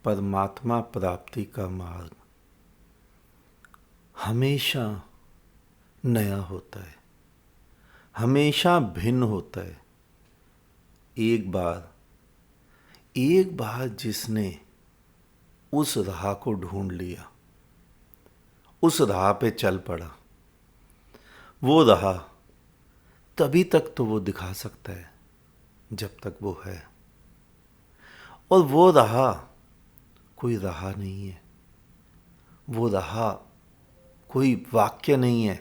परमात्मा प्राप्ति का मार्ग हमेशा नया होता है, हमेशा भिन्न होता है। एक बार जिसने उस राह को ढूंढ लिया, उस राह पे चल पड़ा, वो राह तभी तक तो वो दिखा सकता है जब तक वो है। और वो राह कोई राह नहीं है, वो राह कोई वाक्य नहीं है,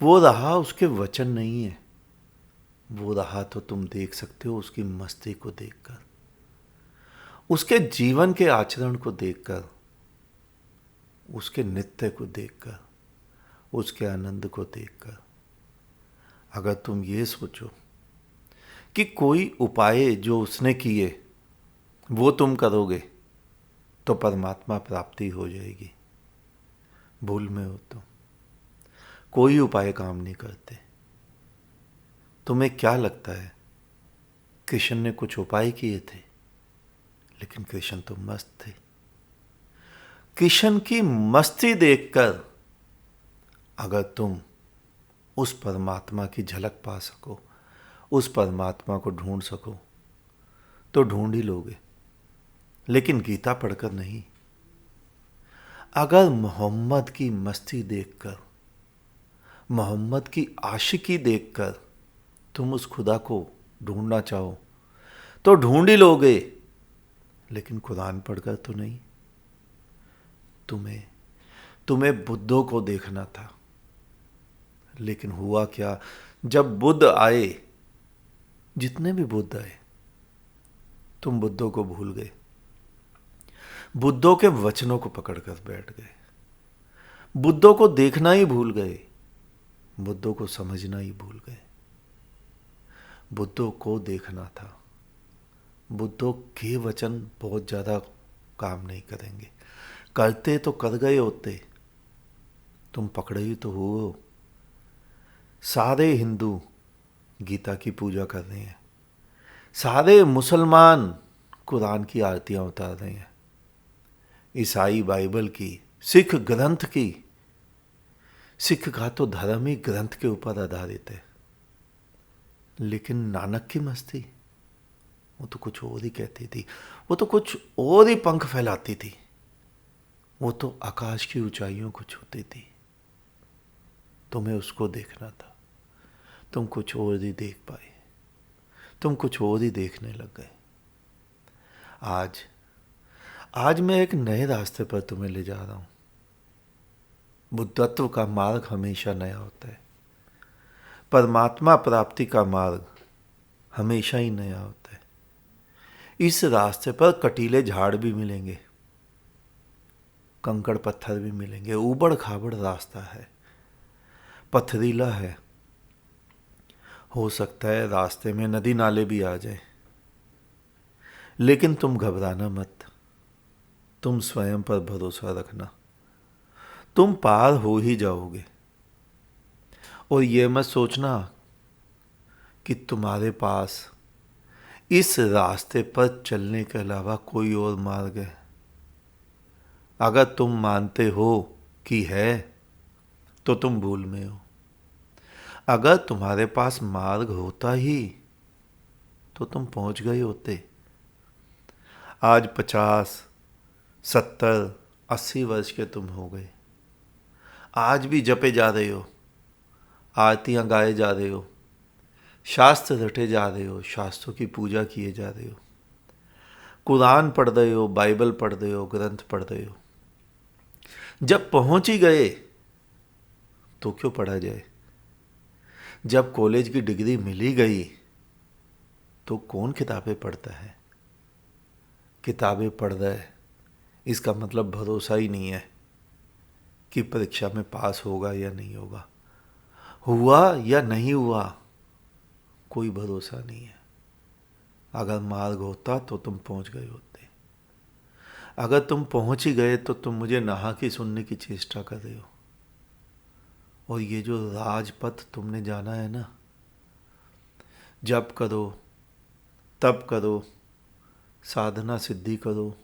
वो राह उसके वचन नहीं है। वो राह तो तुम देख सकते हो उसकी मस्ती को देखकर, उसके जीवन के आचरण को देखकर, उसके नृत्य को देखकर, उसके आनंद को देखकर। अगर तुम ये सोचो कि कोई उपाय जो उसने किए वो तुम करोगे तो परमात्मा प्राप्ति हो जाएगी, भूल में हो तो कोई उपाय काम नहीं करते। तुम्हें क्या लगता है कृष्ण ने कुछ उपाय किए थे? लेकिन कृष्ण तो मस्त थे। कृष्ण की मस्ती देखकर अगर तुम उस परमात्मा की झलक पा सको, उस परमात्मा को ढूंढ सको तो ढूंढ ही लोगे, लेकिन गीता पढ़कर नहीं। अगर मोहम्मद की मस्ती देखकर, मोहम्मद की आशिकी देखकर तुम उस खुदा को ढूंढना चाहो तो ढूंढ ही लोगे, लेकिन कुरान पढ़कर तो नहीं। तुम्हें बुद्धों को देखना था, लेकिन हुआ क्या? जब बुद्ध आए, जितने भी बुद्ध आए, तुम बुद्धों को भूल गए, बुद्धों के वचनों को पकड़कर बैठ गए, बुद्धों को देखना ही भूल गए, बुद्धों को समझना ही भूल गए। बुद्धों को देखना था, बुद्धों के वचन बहुत ज़्यादा काम नहीं करेंगे, करते तो कर गए होते, तुम पकड़े ही तो हो। सारे हिंदू गीता की पूजा कर रहे हैं, सारे मुसलमान कुरान की आरतियां उतार रहे हैं, ईसाई बाइबल की, सिख ग्रंथ की। सिख का तो धर्म ही ग्रंथ के ऊपर आधारित है, लेकिन नानक की मस्ती वो तो कुछ और ही कहती थी, वो तो कुछ और ही पंख फैलाती थी, वो तो आकाश की ऊंचाइयों को छूती थी। तुम्हें उसको देखना था, तुम कुछ और ही देख पाए, तुम कुछ और ही देखने लग गए। आज मैं एक नए रास्ते पर तुम्हें ले जा रहा हूं। बुद्धत्व का मार्ग हमेशा नया होता है, परमात्मा प्राप्ति का मार्ग हमेशा ही नया होता है। इस रास्ते पर कटीले झाड़ भी मिलेंगे, कंकड़ पत्थर भी मिलेंगे, ऊबड़ खाबड़ रास्ता है, पथरीला है। हो सकता है रास्ते में नदी नाले भी आ जाए, लेकिन तुम घबराना मत, तुम स्वयं पर भरोसा रखना, तुम पार हो ही जाओगे। और ये मत सोचना कि तुम्हारे पास इस रास्ते पर चलने के अलावा कोई और मार्ग है। अगर तुम मानते हो कि है तो तुम भूल में हो। अगर तुम्हारे पास मार्ग होता ही तो तुम पहुंच गए होते। आज 50, 70, 80 वर्ष के तुम हो गए, आज भी जपे जा रहे हो, आरतियां गाए जा रहे हो, शास्त्र रटे जा रहे हो, शास्त्रों की पूजा किए जा रहे हो, कुरान पढ़ रहे हो, बाइबल पढ़ रहे हो, ग्रंथ पढ़ रहे हो। जब पहुंच ही गए तो क्यों पढ़ा जाए? जब कॉलेज की डिग्री मिली गई तो कौन किताबें पढ़ता है? किताबें पढ़ रहा है इसका मतलब भरोसा ही नहीं है कि परीक्षा में पास होगा या नहीं होगा, हुआ या नहीं हुआ कोई भरोसा नहीं है। अगर मार्ग होता तो तुम पहुंच गए होते। अगर तुम पहुंच ही गए तो तुम मुझे नहा के सुनने की चेष्टा कर रहे हो। और ये जो राजपथ तुमने जाना है ना, जप करो, तप करो, साधना सिद्धि करो,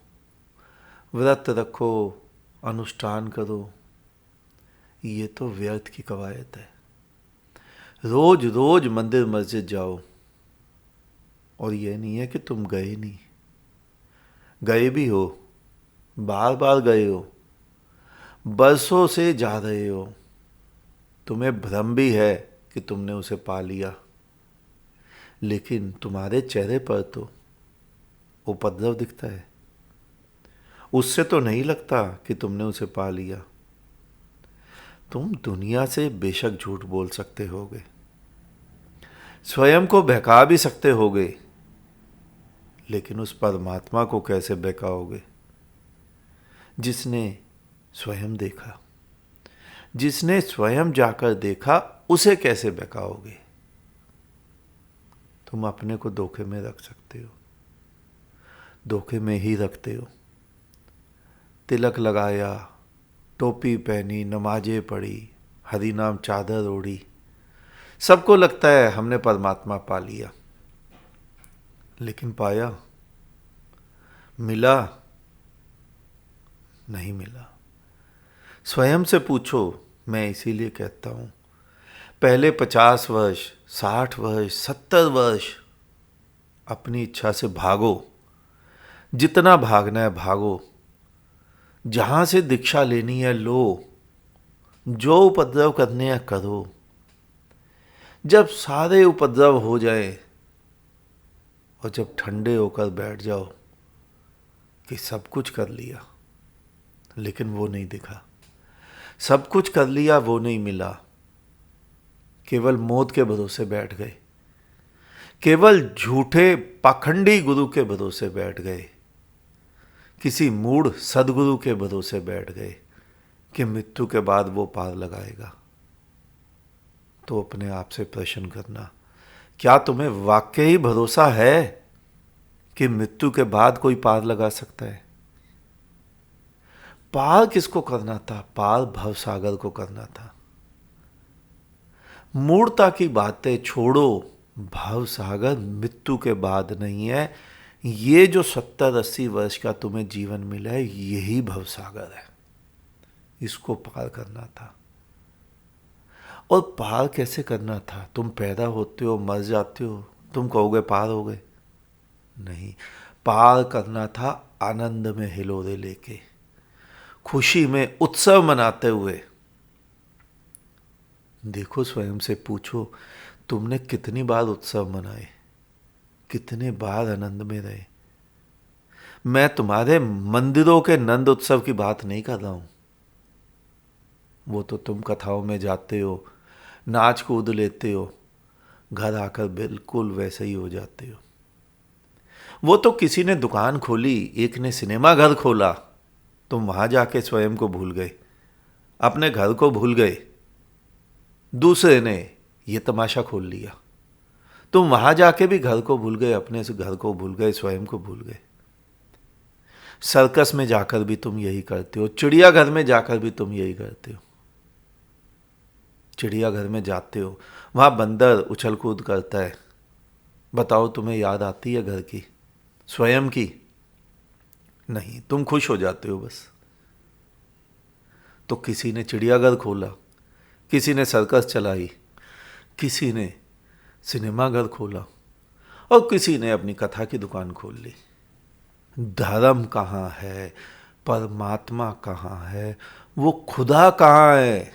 व्रत रखो, अनुष्ठान करो, ये तो व्यर्थ की कवायद है। रोज रोज मंदिर मस्जिद जाओ, और ये नहीं है कि तुम गए नहीं, गए भी हो, बार बार गए हो, बरसों से जा रहे हो, तुम्हें भ्रम भी है कि तुमने उसे पा लिया, लेकिन तुम्हारे चेहरे पर तो उपद्रव दिखता है। उससे तो नहीं लगता कि तुमने उसे पा लिया। तुम दुनिया से बेशक झूठ बोल सकते होगे, स्वयं को बहका भी सकते होगे, लेकिन उस परमात्मा को कैसे बहकाओगे जिसने स्वयं देखा? जिसने स्वयं जाकर देखा, उसे कैसे बहकाओगे? तुम अपने को धोखे में रख सकते हो, धोखे में ही रखते हो। तिलक लगाया, टोपी पहनी, नमाजें पढ़ी, हरि नाम चादर ओढ़ी, सबको लगता है हमने परमात्मा पा लिया, लेकिन पाया? मिला? नहीं मिला। स्वयं से पूछो। मैं इसीलिए कहता हूं, पहले 50 वर्ष, 60 वर्ष, 70 वर्ष अपनी इच्छा से भागो, जितना भागना है भागो, जहां से दीक्षा लेनी है लो, जो उपद्रव करने हैं करो। जब सारे उपद्रव हो जाए और जब ठंडे होकर बैठ जाओ कि सब कुछ कर लिया, लेकिन वो नहीं दिखा, सब कुछ कर लिया वो नहीं मिला, केवल मौत के भरोसे बैठ गए, केवल झूठे पाखंडी गुरु के भरोसे बैठ गए, किसी मूढ़ सदगुरु के भरोसे बैठ गए कि मृत्यु के बाद वो पार लगाएगा। तो अपने आप से प्रश्न करना, क्या तुम्हें वाकई भरोसा है कि मृत्यु के बाद कोई पार लगा सकता है? पार किसको करना था? पार भवसागर को करना था। मूर्ता की बातें छोड़ो, भवसागर मृत्यु के बाद नहीं है। ये जो 70-80 वर्ष का तुम्हें जीवन मिला है, यही भवसागर है, इसको पार करना था। और पार कैसे करना था? तुम पैदा होते हो, मर जाते हो, तुम कहोगे पार हो गए? नहीं, पार करना था आनंद में हिलोरे लेके, खुशी में उत्सव मनाते हुए। देखो, स्वयं से पूछो, तुमने कितनी बार उत्सव मनाए, कितने बार आनंद में रहे? मैं तुम्हारे मंदिरों के नंद उत्सव की बात नहीं कर रहा हूं, वो तो तुम कथाओं में जाते हो, नाच कूद लेते हो, घर आकर बिल्कुल वैसे ही हो जाते हो। वो तो किसी ने दुकान खोली, एक ने सिनेमा घर खोला, तुम वहां जाके स्वयं को भूल गए, अपने घर को भूल गए। दूसरे ने ये तमाशा खोल लिया, तुम वहां जाके भी घर को भूल गए, अपने से घर को भूल गए, स्वयं को भूल गए। सर्कस में जाकर भी तुम यही करते हो, चिड़ियाघर में जाकर भी तुम यही करते हो। चिड़ियाघर में जाते हो, वहां बंदर उछल कूद करता है, बताओ तुम्हें याद आती है घर की, स्वयं की? नहीं, तुम खुश हो जाते हो बस। तो किसी ने चिड़ियाघर खोला, किसी ने सर्कस चलाई, किसी ने सिनेमा घर खोला, और किसी ने अपनी कथा की दुकान खोल ली। धर्म कहाँ है? परमात्मा कहाँ है? वो खुदा कहाँ है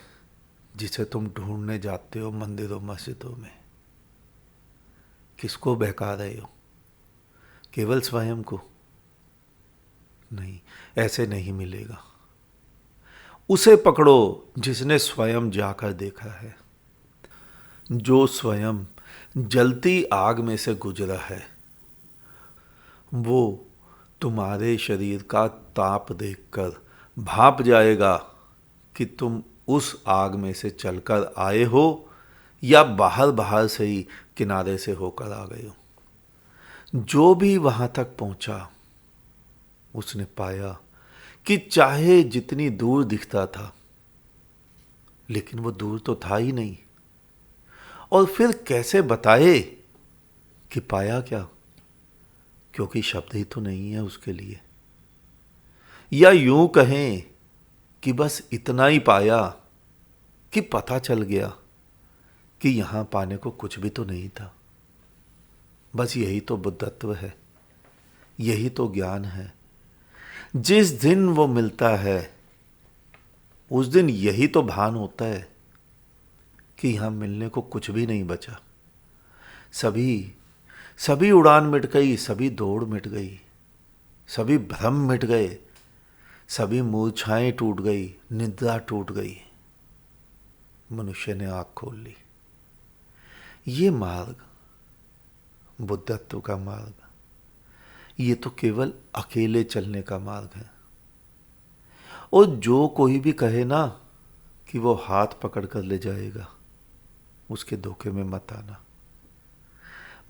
जिसे तुम ढूंढने जाते हो मंदिरों मस्जिदों में? किसको बहका रहे हो? केवल स्वयं को? नहीं, ऐसे नहीं मिलेगा। उसे पकड़ो जिसने स्वयं जाकर देखा है, जो स्वयं जलती आग में से गुजरा है। वो तुम्हारे शरीर का ताप देखकर भाप जाएगा कि तुम उस आग में से चलकर आए हो या बाहर बाहर से ही किनारे से होकर आ गए हो। जो भी वहां तक पहुंचा, उसने पाया कि चाहे जितनी दूर दिखता था, लेकिन वो दूर तो था ही नहीं। और फिर कैसे बताए कि पाया क्या? क्योंकि शब्द ही तो नहीं है उसके लिए। या यूं कहें कि बस इतना ही पाया कि पता चल गया कि यहां पाने को कुछ भी तो नहीं था। बस यही तो बुद्धत्व है, यही तो ज्ञान है। जिस दिन वो मिलता है उस दिन यही तो भान होता है कि यहां मिलने को कुछ भी नहीं बचा। सभी सभी उड़ान मिट गई, सभी दौड़ मिट गई, सभी भ्रम मिट गए, सभी मूर्छाएं टूट गई, निद्रा टूट गई। मनुष्य ने आंख खोल ली। ये मार्ग, बुद्धत्व का मार्ग, ये तो केवल अकेले चलने का मार्ग है। और जो कोई भी कहे ना कि वो हाथ पकड़ कर ले जाएगा, उसके धोखे में मत आना।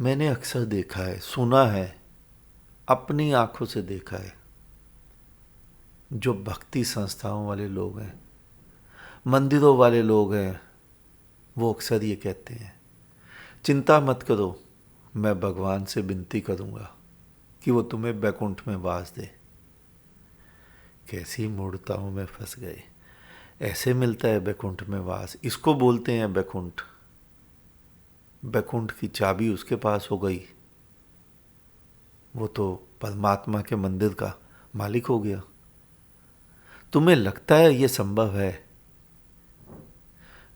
मैंने अक्सर देखा है, सुना है, अपनी आंखों से देखा है, जो भक्ति संस्थाओं वाले लोग हैं, मंदिरों वाले लोग हैं, वो अक्सर ये कहते हैं, चिंता मत करो, मैं भगवान से विनती करूंगा कि वो तुम्हें बैकुंठ में वास दे। कैसी मूर्ताओं में फंस गए। ऐसे मिलता है बैकुंठ में वास, इसको बोलते हैं बैकुंठ। बैकुंठ की चाबी उसके पास हो गई, वो तो परमात्मा के मंदिर का मालिक हो गया। तुम्हें लगता है ये संभव है?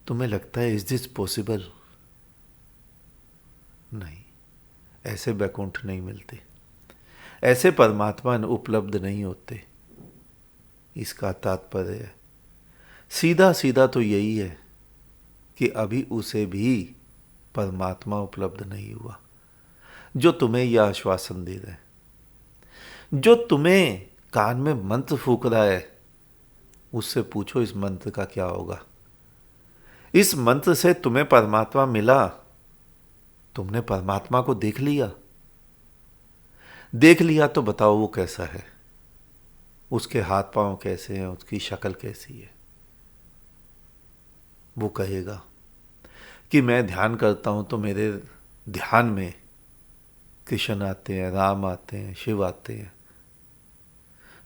तुम्हें लगता है इज दिस पॉसिबल? नहीं, ऐसे बैकुंठ नहीं मिलते, ऐसे परमात्मा उपलब्ध नहीं होते। इसका तात्पर्य है सीधा सीधा तो यही है कि अभी उसे भी परमात्मा उपलब्ध नहीं हुआ जो तुम्हें यह आश्वासन दे रहा है, जो तुम्हें कान में मंत्र फूंक रहा है। उससे पूछो इस मंत्र का क्या होगा। इस मंत्र से तुम्हें परमात्मा मिला, तुमने परमात्मा को देख लिया? देख लिया तो बताओ वो कैसा है, उसके हाथ पांव कैसे हैं, उसकी शक्ल कैसी है। वो कहेगा कि मैं ध्यान करता हूं तो मेरे ध्यान में कृष्ण आते हैं, राम आते हैं, शिव आते हैं,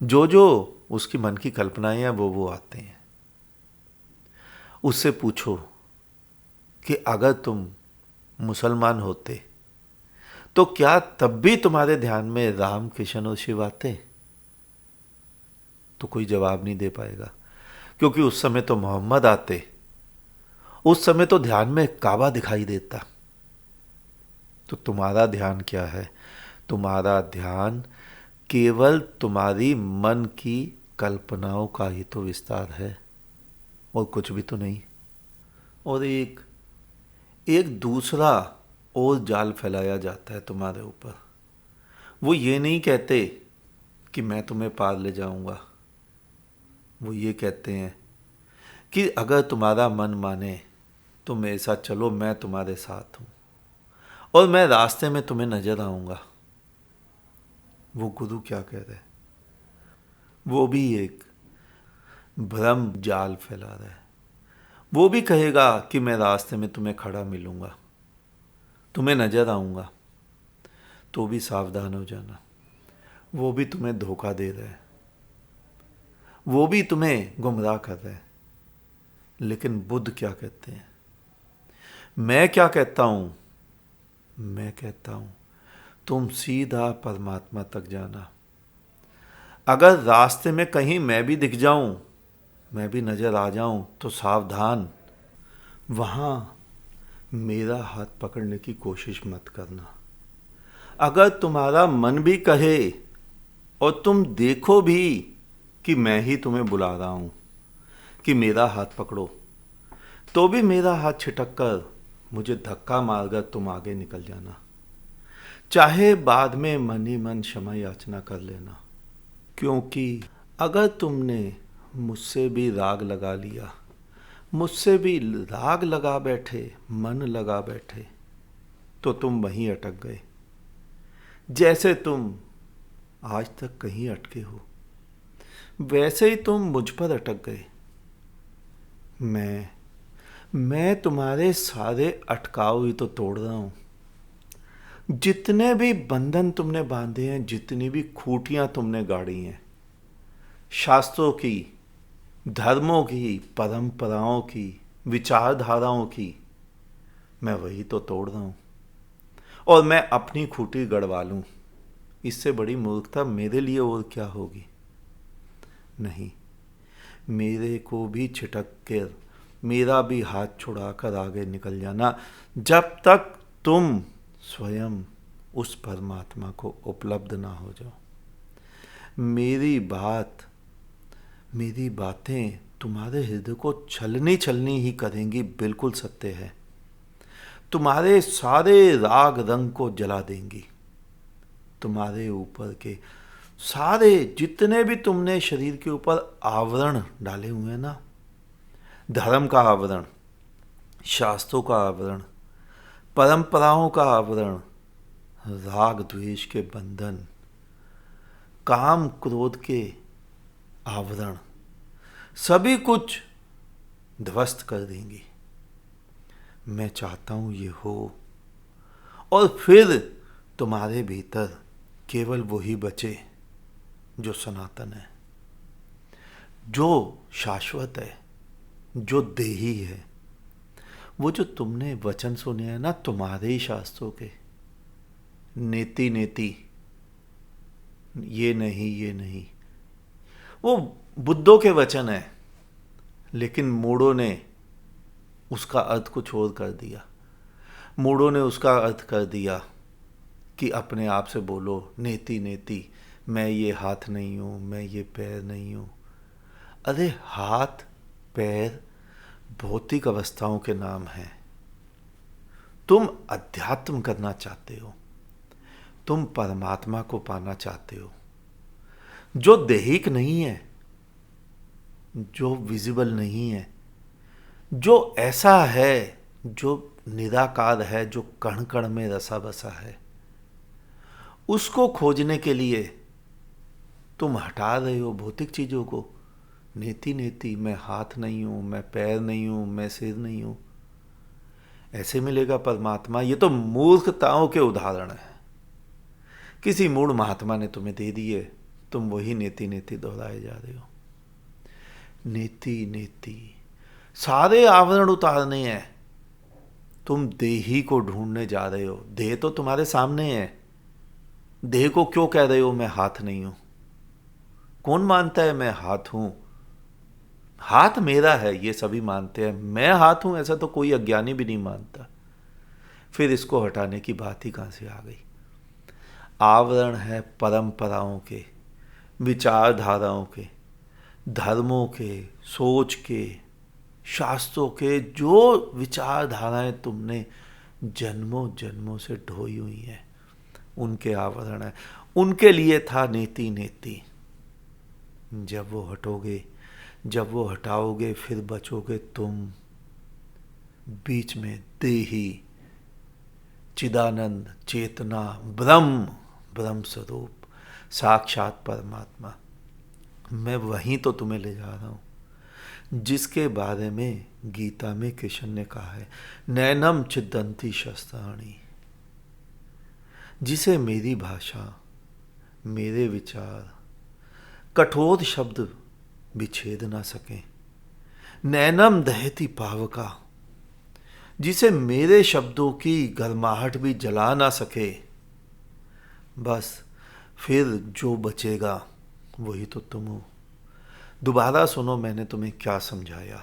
जो जो उसकी मन की कल्पनाएं हैं वो आते हैं। उससे पूछो कि अगर तुम मुसलमान होते तो क्या तब भी तुम्हारे ध्यान में राम, कृष्ण और शिव आते? तो कोई जवाब नहीं दे पाएगा, क्योंकि उस समय तो मोहम्मद आते, उस समय तो ध्यान में काबा दिखाई देता। तो तुम्हारा ध्यान क्या है? तुम्हारा ध्यान केवल तुम्हारी मन की कल्पनाओं का ही तो विस्तार है, और कुछ भी तो नहीं। और एक दूसरा और जाल फैलाया जाता है तुम्हारे ऊपर। वो ये नहीं कहते कि मैं तुम्हें पार ले जाऊंगा, वो ये कहते हैं कि अगर तुम्हारा मन माने तो मेरे साथ चलो, मैं तुम्हारे साथ हूं और मैं रास्ते में तुम्हें नजर आऊंगा। वो गुरु क्या कह रहे हैं? वो भी एक भ्रम जाल फैला रहा है। वो भी कहेगा कि मैं रास्ते में तुम्हें खड़ा मिलूंगा, तुम्हें नजर आऊंगा, तो भी सावधान हो जाना। वो भी तुम्हें धोखा दे रहा है, वो भी तुम्हें गुमराह कर रहा है। लेकिन बुद्ध क्या कहते हैं? मैं क्या कहता हूं? मैं कहता हूं तुम सीधा परमात्मा तक जाना। अगर रास्ते में कहीं मैं भी दिख जाऊं, मैं भी नजर आ जाऊं, तो सावधान, वहां मेरा हाथ पकड़ने की कोशिश मत करना। अगर तुम्हारा मन भी कहे और तुम देखो भी कि मैं ही तुम्हें बुला रहा हूं कि मेरा हाथ पकड़ो, तो भी मेरा हाथ छिटक कर मुझे धक्का मारकर तुम आगे निकल जाना। चाहे बाद में मन ही मन क्षमा याचना कर लेना, क्योंकि अगर तुमने मुझसे भी राग लगा लिया, मुझसे भी राग लगा बैठे, मन लगा बैठे, तो तुम वहीं अटक गए जैसे तुम आज तक कहीं अटके हो। वैसे ही तुम मुझ पर अटक गए। मैं तुम्हारे सारे अटकाव ही तो तोड़ रहा हूं। जितने भी बंधन तुमने बांधे हैं, जितनी भी खूंटियां तुमने गाड़ी हैं, शास्त्रों की, धर्मों की, परंपराओं की, विचारधाराओं की मैं वही तो तोड़ रहा हूँ और मैं अपनी खूंटी गड़वा लूँ। इससे बड़ी मूर्खता मेरे लिए और क्या होगी? नहीं, मेरे को भी छिटक कर, मेरा भी हाथ छुड़ाकर आगे निकल जाना, जब तक तुम स्वयं उस परमात्मा को उपलब्ध ना हो जाओ। मेरी बातें तुम्हारे हृदय को छलनी छलनी ही करेंगी, बिल्कुल सत्य है। तुम्हारे सारे राग रंग को जला देंगी। तुम्हारे ऊपर के सारे जितने भी तुमने शरीर के ऊपर आवरण डाले हुए हैं ना, धर्म का आवरण, शास्त्रों का आवरण, परंपराओं का आवरण, राग द्वेष के बंधन, काम क्रोध के आवरण, सभी कुछ ध्वस्त कर देंगी। मैं चाहता हूं ये हो, और फिर तुम्हारे भीतर केवल वही बचे जो सनातन है, जो शाश्वत है, जो देही है। वो जो तुमने वचन सुने हैं ना तुम्हारे ही शास्त्रों के, नेति नेति, ये नहीं ये नहीं, वो बुद्धों के वचन है, लेकिन मूढ़ों ने उसका अर्थ कुछ और कर दिया। मूढ़ों ने उसका अर्थ कर दिया कि अपने आप से बोलो नेति नेति, मैं ये हाथ नहीं हूं, मैं ये पैर नहीं हूं। अरे हाथ पैर भौतिक अवस्थाओं के नाम हैं। तुम अध्यात्म करना चाहते हो, तुम परमात्मा को पाना चाहते हो, जो दैहिक नहीं है, जो विजिबल नहीं है, जो ऐसा है, जो निराकार है, जो कण कण में रसा बसा है। उसको खोजने के लिए तुम हटा रहे हो भौतिक चीजों को। नेति नेति, मैं हाथ नहीं हूं, मैं पैर नहीं हूं, मैं सिर नहीं हूं। ऐसे मिलेगा परमात्मा? ये तो मूर्खताओं के उदाहरण है। किसी मूढ़ महात्मा ने तुम्हें दे दिए, तुम वही नेति नेति दोहराए जा रहे हो। नेति नेति, सारे आवरण उतारने हैं। तुम देही को ढूंढने जा रहे हो। देह तो तुम्हारे सामने है। देह को क्यों कह रहे हो मैं हाथ नहीं हूं? कौन मानता है मैं हाथ हूं? हाथ मेरा है, ये सभी मानते हैं। मैं हाथ हूं ऐसा तो कोई अज्ञानी भी नहीं मानता। फिर इसको हटाने की बात ही कहां से आ गई? आवरण है परंपराओं के, विचारधाराओं के, धर्मों के, सोच के, शास्त्रों के। जो विचारधाराएं तुमने जन्मों जन्मों से ढोई हुई हैं, उनके आवरण है। उनके लिए था नेति नेति। जब वो हटोगे, जब वो हटाओगे, फिर बचोगे तुम। बीच में देही, चिदानंद, चेतना, ब्रह्म, ब्रह्म स्वरूप, साक्षात परमात्मा। मैं वहीं तो तुम्हें ले जा रहा हूं, जिसके बारे में गीता में कृष्ण ने कहा है, नैनम छिदंती शस्त्राणि। जिसे मेरी भाषा, मेरे विचार, कठोर शब्द भी छेद ना सके। नैनम दहती पावका, जिसे मेरे शब्दों की गर्माहट भी जला ना सके। बस फिर जो बचेगा वही तो तुम हो। दोबारा सुनो मैंने तुम्हें क्या समझाया।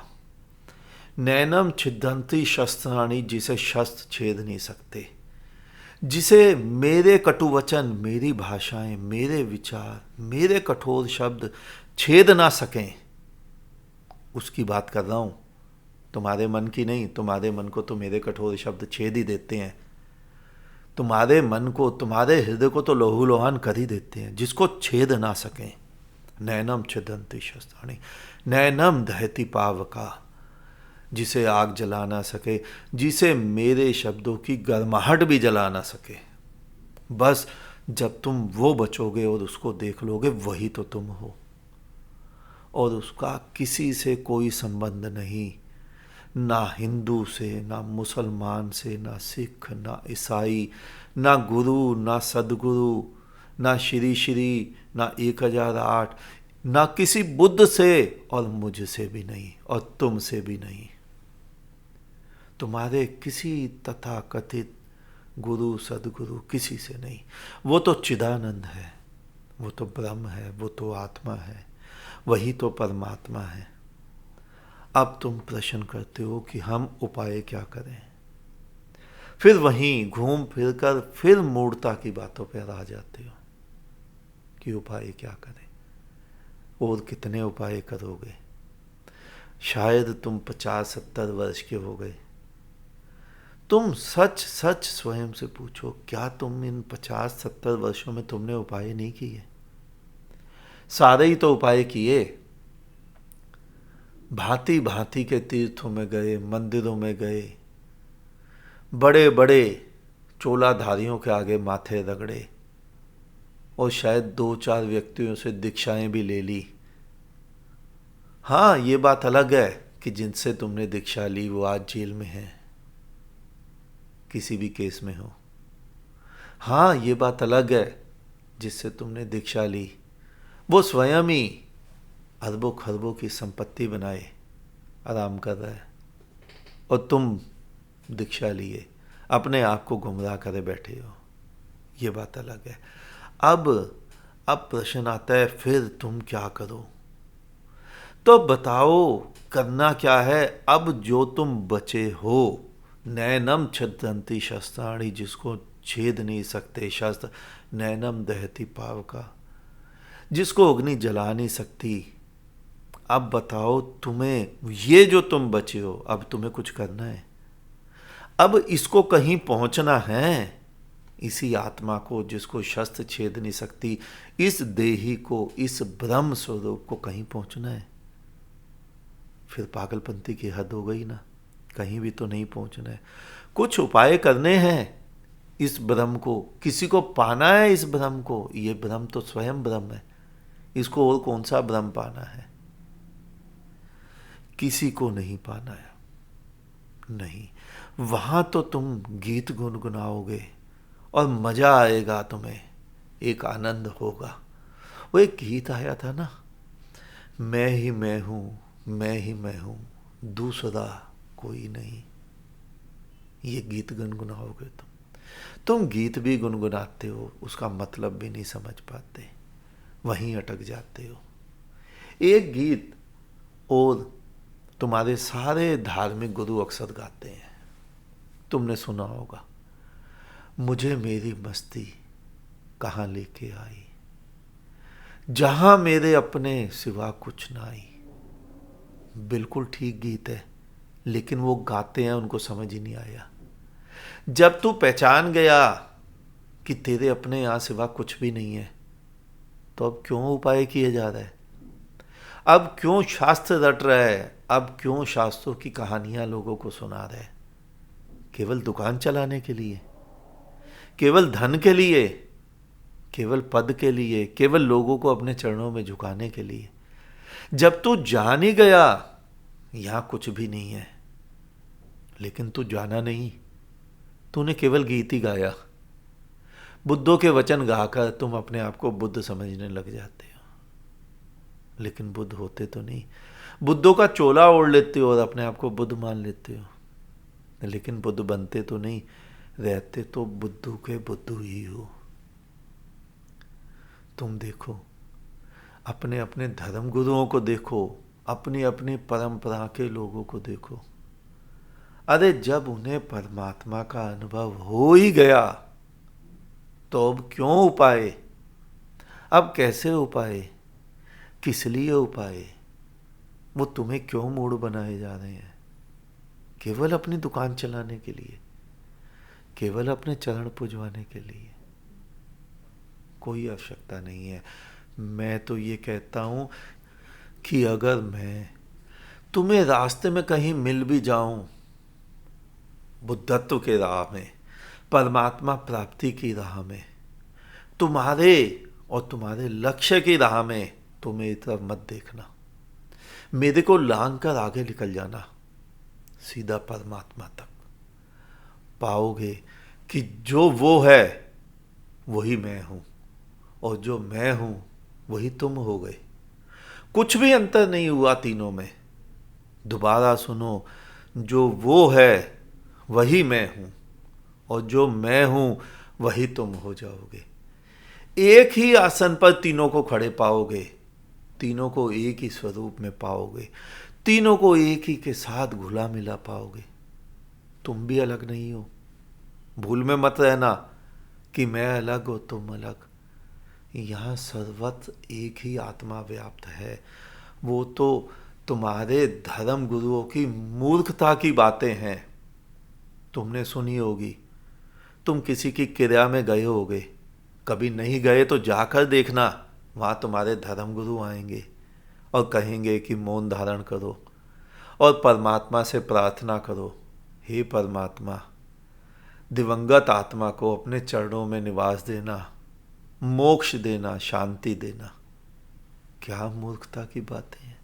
नैनम छिदंती शस्त्राणि, जिसे शस्त्र छेद नहीं सकते, जिसे मेरे कटुवचन, मेरी भाषाएं, मेरे विचार, मेरे कठोर शब्द छेद ना सकें, उसकी बात कर रहा हूं। तुम्हारे मन की नहीं। तुम्हारे मन को तो मेरे कठोर शब्द छेद ही देते हैं। तुम्हारे मन को, तुम्हारे हृदय को तो लोहू लोहान कर ही देते हैं, जिसको छेद ना सकें। नैनम छिदंती शस्त्राणि, नैनम दहती पावका, जिसे आग जला ना सके, जिसे मेरे शब्दों की गर्माहट भी जला ना सके। बस जब तुम वो बचोगे और उसको देख लोगे, वही तो तुम हो। और उसका किसी से कोई संबंध नहीं, ना हिंदू से, ना मुसलमान से, ना सिख, ना ईसाई, ना गुरु, ना सदगुरु, ना श्री श्री, ना 1008। ना किसी बुद्ध से और मुझसे भी नहीं और तुमसे भी नहीं, तुम्हारे किसी तथाकथित गुरु सदगुरु किसी से नहीं। वो तो चिदानंद है, वो तो ब्रह्म है, वो तो आत्मा है, वही तो परमात्मा है। अब तुम प्रश्न करते हो कि हम उपाय क्या करें, फिर वहीं घूम फिर कर फिर मूढ़ता की बातों पर आ जाते हो कि उपाय क्या करें और कितने उपाय करोगे। शायद तुम 50-70 वर्ष के हो गए। तुम सच सच स्वयं से पूछो, क्या तुम इन 50-70 वर्षों में तुमने उपाय नहीं किए? सारे ही तो उपाय किए। भांति भांति के तीर्थों में गए, मंदिरों में गए, बड़े बड़े चोलाधारियों के आगे माथे रगड़े और शायद 2-4 व्यक्तियों से दीक्षाएं भी ले ली। हाँ, ये बात अलग है कि जिनसे तुमने दीक्षा ली वो आज जेल में हैं, किसी भी केस में हो। हाँ, ये बात अलग है जिससे तुमने दीक्षा ली वो स्वयं ही अरबों खरबों की संपत्ति बनाए आराम कर रहा है और तुम दीक्षा लिए अपने आप को गुमराह करे बैठे हो। ये बात अलग है। अब प्रश्न आता है, फिर तुम क्या करो? तो बताओ करना क्या है? अब जो तुम बचे हो, नैनम छदंती शस्त्राणी, जिसको छेद नहीं सकते शस्त्र, नैनम दहती पावका, जिसको अग्नि जला नहीं सकती। अब बताओ तुम्हें, ये जो तुम बचे हो, अब तुम्हें कुछ करना है। अब इसको कहीं पहुंचना है, इसी आत्मा को जिसको शस्त्र छेद नहीं सकती, इस देही को, इस ब्रह्म स्वरूप को कहीं पहुंचना है। फिर पागलपंती की हद हो गई ना, कहीं भी तो नहीं पहुंचना है, कुछ उपाय करने हैं इस ब्रह्म को, किसी को पाना है इस ब्रह्म को। ये ब्रह्म तो स्वयं ब्रह्म है, इसको और कौन सा ब्रह्म पाना है? किसी को नहीं पाना है, नहीं। वहां तो तुम गीत गुनगुनाओगे और मजा आएगा तुम्हें, एक आनंद होगा। वो एक गीत आया था ना, मैं ही मैं हूं, मैं ही मैं हूं, दूसरा कोई नहीं। ये गीत गुनगुनाओगे तुम गीत भी गुनगुनाते हो, उसका मतलब भी नहीं समझ पाते, वहीं अटक जाते हो। एक गीत और तुम्हारे सारे धार्मिक गुरु अक्सर गाते हैं, तुमने सुना होगा, मुझे मेरी मस्ती कहाँ लेके आई, जहां मेरे अपने सिवा कुछ ना आई। बिल्कुल ठीक गीत है, लेकिन वो गाते हैं उनको समझ ही नहीं आया। जब तू पहचान गया कि तेरे अपने यहां सिवा कुछ भी नहीं है, तो अब क्यों उपाय किए जा रहा है? अब क्यों शास्त्र रट रहा है? अब क्यों शास्त्रों की कहानियां लोगों को सुना रहा है? केवल दुकान चलाने के लिए, केवल धन के लिए, केवल पद के लिए, केवल लोगों को अपने चरणों में झुकाने के लिए। जब तू जान ही गया यहां कुछ भी नहीं है, लेकिन तू जाना नहीं, तूने केवल गीत ही गाया। बुद्धों के वचन गाकर तुम अपने आप को बुद्ध समझने लग जाते हो, लेकिन बुद्ध होते तो नहीं। बुद्धों का चोला ओढ़ लेते हो और अपने आप को बुद्ध मान लेते हो, लेकिन बुद्ध बनते तो नहीं, रहते तो बुद्धू के बुद्धू ही हो। तुम देखो, अपने अपने धर्म गुरुओं को देखो, अपनी अपनी परंपरा के लोगों को देखो। अरे जब उन्हें परमात्मा का अनुभव हो ही गया तो अब क्यों उपाय? अब कैसे उपाय? किस लिए उपाय? वो तुम्हें क्यों मूड बनाए जा रहे हैं? केवल अपनी दुकान चलाने के लिए, केवल अपने चरण पुजवाने के लिए? कोई आवश्यकता नहीं है। मैं तो ये कहता हूं कि अगर मैं तुम्हें रास्ते में कहीं मिल भी जाऊं, बुद्धत्व के राह में, परमात्मा प्राप्ति की राह में, तुम्हारे और तुम्हारे लक्ष्य की राह में, तो मेरी तरफ मत देखना, मेरे को लांग कर आगे निकल जाना, सीधा परमात्मा तक। पाओगे कि जो वो है वही मैं हूं, और जो मैं हूं वही तुम हो गए। कुछ भी अंतर नहीं हुआ तीनों में। दोबारा सुनो, जो वो है वही मैं हूं, और जो मैं हूं वही तुम हो जाओगे। एक ही आसन पर तीनों को खड़े पाओगे, तीनों को एक ही स्वरूप में पाओगे, तीनों को एक ही के साथ घुला मिला पाओगे। तुम भी अलग नहीं हो। भूल में मत रहना कि मैं अलग और तुम अलग। यहां सर्वत्र एक ही आत्मा व्याप्त है। वो तो तुम्हारे धर्म गुरुओं की मूर्खता की बातें हैं। तुमने सुनी होगी, तुम किसी की क्रिया में गए होगे, कभी नहीं गए तो जाकर देखना, वहां तुम्हारे धर्मगुरु आएंगे और कहेंगे कि मौन धारण करो और परमात्मा से प्रार्थना करो, हे परमात्मा, दिवंगत आत्मा को अपने चरणों में निवास देना, मोक्ष देना, शांति देना। क्या मूर्खता की बातें हैं।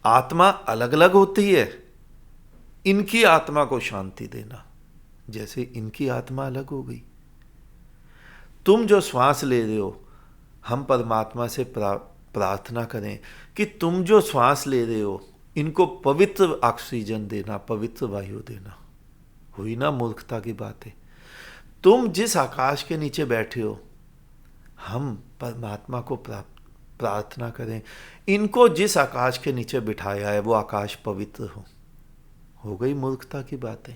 आत्मा अलग अलग होती है। इनकी आत्मा को शांति देना, जैसे इनकी आत्मा अलग हो गई। तुम जो श्वास ले रहे हो, हम परमात्मा से प्रार्थना करें कि तुम जो श्वास ले रहे हो इनको पवित्र ऑक्सीजन देना, पवित्र वायु देना। हुई ना मूर्खता की बातें। तुम जिस आकाश के नीचे बैठे हो, हम परमात्मा को प्रार्थना करें इनको जिस आकाश के नीचे बिठाया है वो आकाश पवित्र हो गई मूर्खता की बातें।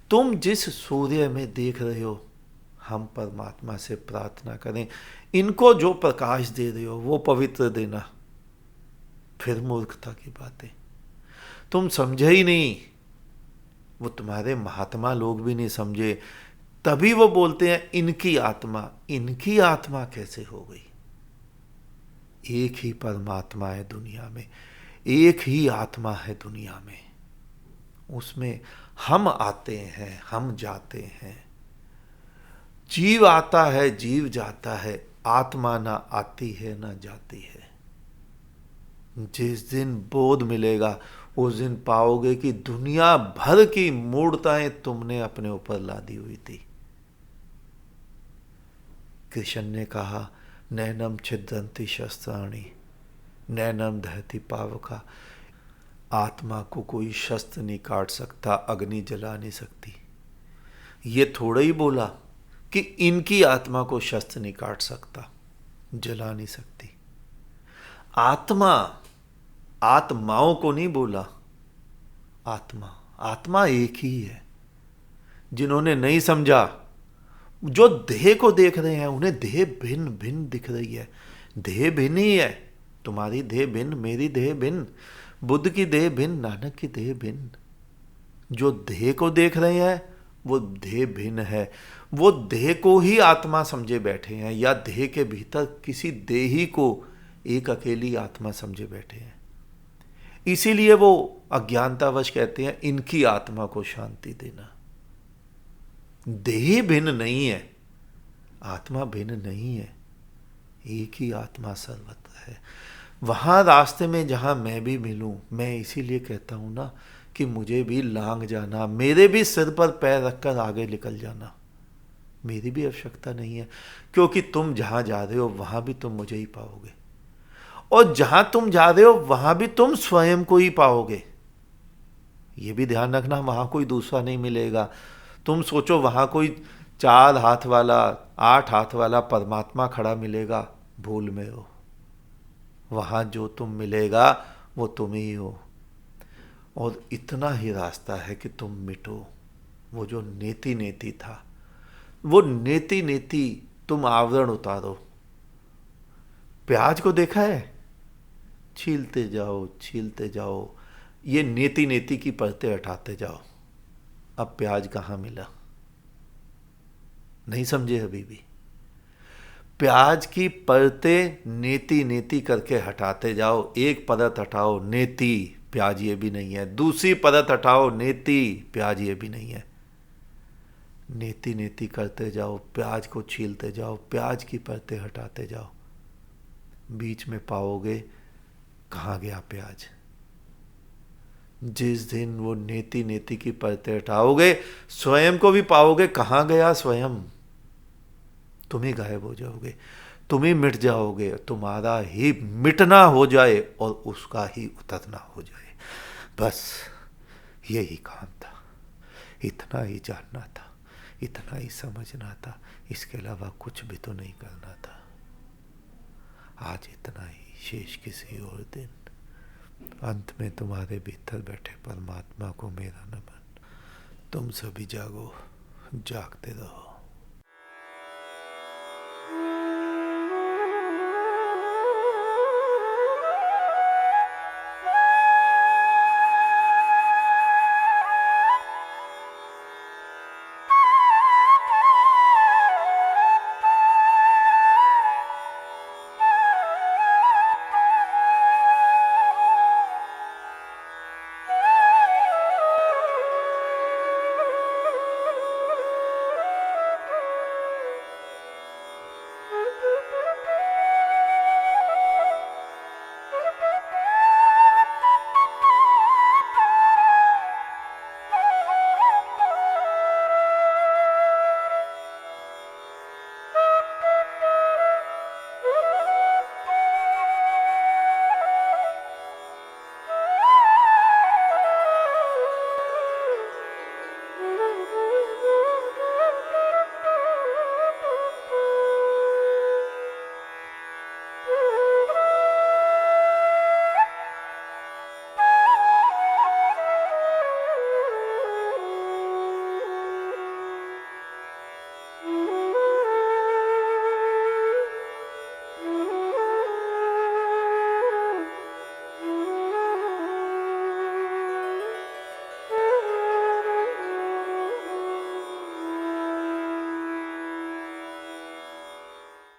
तुम जिस सूर्य में देख रहे हो, हम परमात्मा से प्रार्थना करें इनको जो प्रकाश दे रहे हो वो पवित्र देना। फिर मूर्खता की बातें। तुम समझे ही नहीं, वो तुम्हारे महात्मा लोग भी नहीं समझे, तभी वो बोलते हैं इनकी आत्मा। इनकी आत्मा कैसे हो गई? एक ही परमात्मा है दुनिया में, एक ही आत्मा है दुनिया में। उसमें हम आते हैं, हम जाते हैं। जीव आता है, जीव जाता है, आत्मा ना आती है ना जाती है। जिस दिन बोध मिलेगा उस दिन पाओगे कि दुनिया भर की मूर्ताएं तुमने अपने ऊपर लादी हुई थी। कृष्ण ने कहा, नैनम छिद्रंती शस्त्राणि नैनम दहती पावका। आत्मा को कोई शस्त्र नहीं काट सकता, अग्नि जला नहीं सकती। ये थोड़ा ही बोला कि इनकी आत्मा को शस्त्र नहीं काट सकता, जला नहीं सकती। आत्मा, आत्माओं को नहीं बोला, आत्मा, आत्मा एक ही है। जिन्होंने नहीं समझा, जो देह को देख रहे हैं उन्हें देह भिन्न भिन्न दिख रही है। देह भिन्न ही है। तुम्हारी देह भिन्न, मेरी देह भिन्न, बुद्ध की देह भिन्न, नानक की देह भिन्न। जो देह को देख रहे हैं वो देह भिन्न है। वो देह को ही आत्मा समझे बैठे हैं, या देह के भीतर किसी देही को एक अकेली आत्मा समझे बैठे हैं। इसीलिए वो अज्ञानतावश कहते हैं इनकी आत्मा को शांति देना। देह भिन्न नहीं है, आत्मा भिन्न नहीं है, एक ही आत्मा सर्वत्र है। वहां रास्ते में जहां मैं भी मिलूं, मैं इसीलिए कहता हूं ना कि मुझे भी लांग जाना, मेरे भी सिर पर पैर रखकर आगे निकल जाना, मेरी भी आवश्यकता नहीं है। क्योंकि तुम जहां जा रहे हो वहां भी तुम मुझे ही पाओगे, और जहां तुम जा रहे हो वहां भी तुम स्वयं को ही पाओगे। ये भी ध्यान रखना, वहां कोई दूसरा नहीं मिलेगा। तुम सोचो वहां कोई 4 हाथ वाला, 8 हाथ वाला परमात्मा खड़ा मिलेगा, भूल में हो। वहां जो तुम मिलेगा वो तुम ही हो, और इतना ही रास्ता है कि तुम मिटो। वो जो नेति नेति था, वो नेति नेति तुम आवरण उतारो। प्याज को देखा है, छीलते जाओ छीलते जाओ, ये नेति नेति की परतें हटाते जाओ। अब प्याज कहां मिला? नहीं समझे अभी भी? प्याज की परतें नेति नेति करके हटाते जाओ। एक परत हटाओ, नेति, प्याज ये भी नहीं है। दूसरी परत हटाओ, नेति, प्याज ये भी नहीं है। नेति नेति करते जाओ, प्याज को छीलते जाओ, प्याज की परतें हटाते जाओ। बीच में पाओगे कहां गया प्याज। जिस दिन वो नेति नेति की परतें हटाओगे, स्वयं को भी पाओगे कहां गया स्वयं। तुम ही गायब हो जाओगे। तुम ही मिट जाओगे, तुम्हारा ही मिटना हो जाए और उसका ही उतरना हो जाए। बस यही काम था, इतना ही जानना था, इतना ही समझना था, इसके अलावा कुछ भी तो नहीं करना था। आज इतना ही, शेष किसी और दिन। अंत में तुम्हारे भीतर बैठे परमात्मा को मेरा नमन। तुम सभी जागो, जागते रहो।